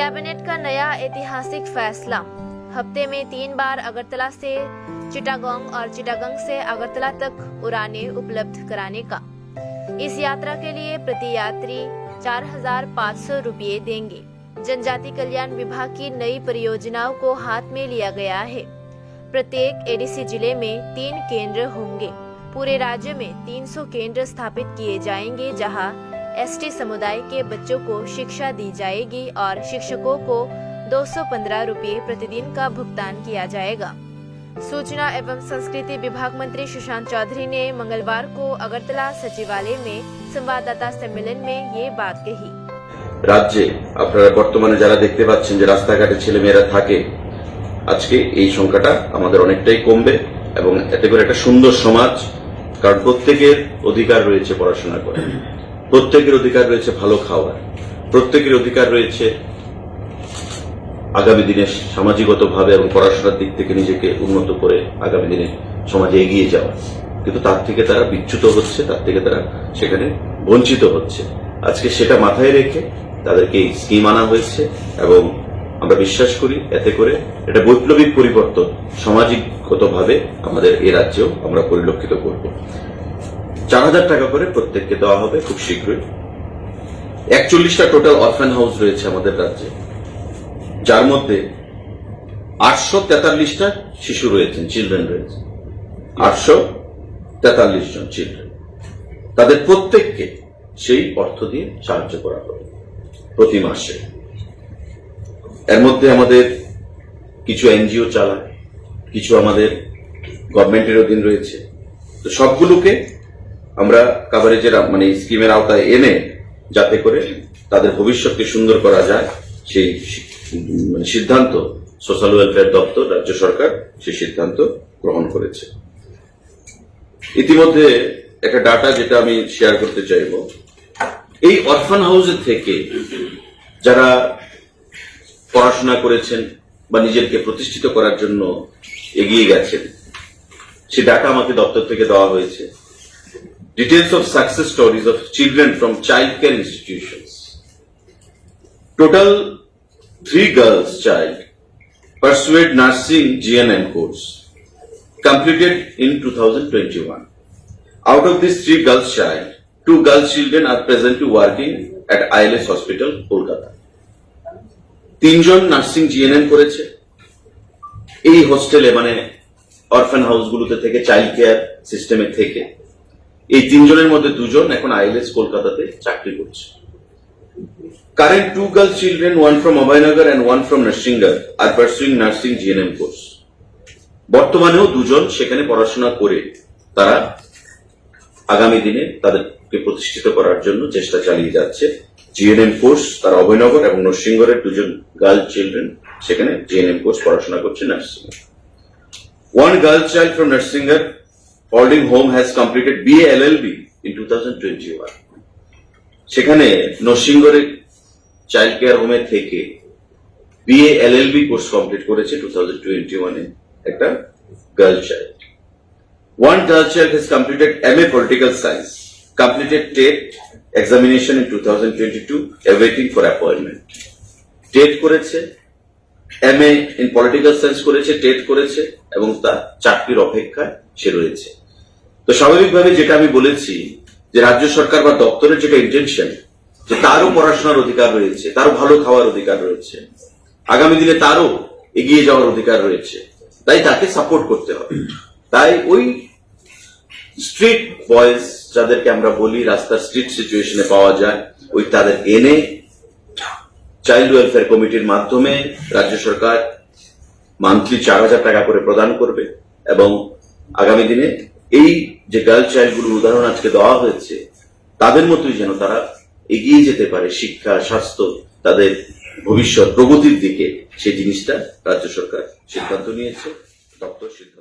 Cabinet का नया ऐतिहासिक फैसला। हफ्ते में 3 बार अगरतला से चिटागोंग और चिटागोंग से अगरतला तक उड़ानें उपलब्ध कराने का। इस यात्रा के लिए प्रति यात्री 4,500 रुपये देंगे। जनजाति कल्याण विभाग की नई परियोजनाओं को हाथ में लिया गया है। प्रत्येक एडीसी जिले में 3 केंद्र होंगे। पूरे राज्य में 300 केंद्र स्थापित किए जाएंगे, जहां एसटी समुदाय के बच्चों को शिक्षा दी जाएगी और शिक्षकों को 215 रुपये प्रतिदिन का भुगतान किया जाएगा। सूचना एवं संस्कृति विभाग मंत्री सुशांत चौधरी ने मंगलवार को अगरतला सचिवालय में संवाददाता सम्मेलन में ये बात कही। राज्ये আপনারা বর্তমানে যারা দেখতে পাচ্ছেন যে রাস্তাঘাটে ছেলেমেয়েরা থাকে, আজকে এই সংখ্যাটা আমাদের অনেকটাই কমবে এবং এতে করে একটা সুন্দর সমাজ, কারণ প্রত্যেকের অধিকার রয়েছে পড়াশোনা করার, প্রত্যেকের অধিকার রয়েছে ভালো খাওয়ার, প্রত্যেকের অধিকার রয়েছে আগামী দিনে সামাজিকভাবে এবং পড়াশোনার দিক থেকে নিজেকে উন্নত করে আগামী দিনে সমাজে এগিয়ে যাওয়া। কিন্তু তার থেকে তারা বিচ্যুত হচ্ছে, তার থেকে তারা সেখানে বঞ্চিত হচ্ছে। আজকে সেটা মাথায় রেখে তাদেরকে এই স্কিম আনা হয়েছে এবং আমরা বিশ্বাস করি এতে করে এটা বৈপ্লবিক পরিবর্তন সামাজিকগতভাবে আমাদের এই রাজ্যেও আমরা পরিলক্ষিত করব। 4,000 টাকা করে প্রত্যেককে দেওয়া হবে খুব শীঘ্রই। 41টা টোটাল অরফান হাউস রয়েছে আমাদের রাজ্যে, যার মধ্যে 843টা শিশু রয়েছেন, চিলড্রেন রয়েছে, 843 জন চিলড্রেন। তাদের প্রত্যেককে সেই অর্থ দিয়ে সাহায্য করা হবে প্রতি মাসে। এর মধ্যে আমাদের কিছু এনজিও চালায়, কিছু আমাদের গভর্নমেন্টের অধীন রয়েছে। তো সবগুলোকে আমরা কাভারেজের মানে স্কিমের আওতায় এনে যাতে করে তাদের ভবিষ্যৎকে সুন্দর করা যায় সেই সিদ্ধান্ত সোশ্যাল ওয়েলফেয়ার দপ্তর, রাজ্য সরকার সেই সিদ্ধান্ত গ্রহণ করেছে। ইতিমধ্যে একটা ডাটা যেটা আমি শেয়ার করতে চাইব, এই অরফান হাউসের থেকে যারা পড়াশোনা করেছেন বা নিজেকে প্রতিষ্ঠিত করার জন্য এগিয়ে গেছেন, সে ডাটা আমাকে দপ্তর থেকে দেওয়া হয়েছে। Details of success stories of children from child care institutions. Total 3 girls child pursued nursing GNM course completed in 2021. Out of these 3 girls child, 2 girl children are presently working at ILS Hospital, Kolkata. 3 John nursing GNM করেছে এই হোস্টেলে, মানে অরফান হাউসগুলোতে থেকে, child care সিস্টেমে থেকে। এই 3 জনের মধ্যে 2 জন এখন আইএলএস কলকাতাতে চাকরি করছে। Current 2 girl children, one from Abhaynagar and one from Narsingar, are pursuing nursing GNM course. বর্তমানেও 2 জন সেখানে পড়াশোনা করে তারা আগামী দিনে তাদেরকে প্রতিষ্ঠিত করার জন্য চেষ্টা চালিয়ে যাচ্ছে। জিএনএম কোর্স তারা অভয়নগর এবং নরসিংগড়ের 2 জন গার্ল চিলড্রেন সেখানে জিএনএম কোর্স পড়াশোনা করছে nursing. One girl child from Narsingar holding home has completed BA LLB in 2021. সেখানে নরসিংগড়ের চাইল্ড কেয়ার হোমে থেকে BA LLB কোর্স কমপ্লিট করেছে 2021 এ একটা girl child. One girl child has completed MA Political Science, completed TET examination in 2022, awaiting for appointment. TET করেছে, MA in Political Science করেছে, TET করেছে এবং তার চাকরির অপেক্ষায় সে রয়েছে। তো স্বাভাবিকভাবে যেটা আমি বলেছি যে রাজ্য সরকার বা দপ্তরের যেটা ইন্টেনশন, যে তারও পড়াশোনার অধিকার রয়েছে, তারও ভালো খাওয়ার অধিকার রয়েছে, আগামী দিনে তারও এগিয়ে যাওয়ার অধিকার রয়েছে, তাই তাকে সাপোর্ট করতে হবে। তাই ওই স্ট্রিট বয়েজ যাদেরকে আমরা বলি, রাস্তার স্ট্রিট সিচুয়েশনে পাওয়া যায়, ওই তাদের এনে চাইল্ড ওয়েলফেয়ার কমিটির মাধ্যমে রাজ্য সরকার মান্থলি 4,000 টাকা করে প্রদান করবে এবং আগামী দিনে এই যে গার্ল চাইল্ডগুলোর উদাহরণ আজকে দেওয়া হয়েছে, তাদের মতোই যেন তারা এগিয়ে যেতে পারে শিক্ষা, স্বাস্থ্য, তাদের ভবিষ্যৎ প্রগতির দিকে, সেই জিনিসটা রাজ্য সরকার সিদ্ধান্ত নিয়েছে, দপ্তর সিদ্ধান্ত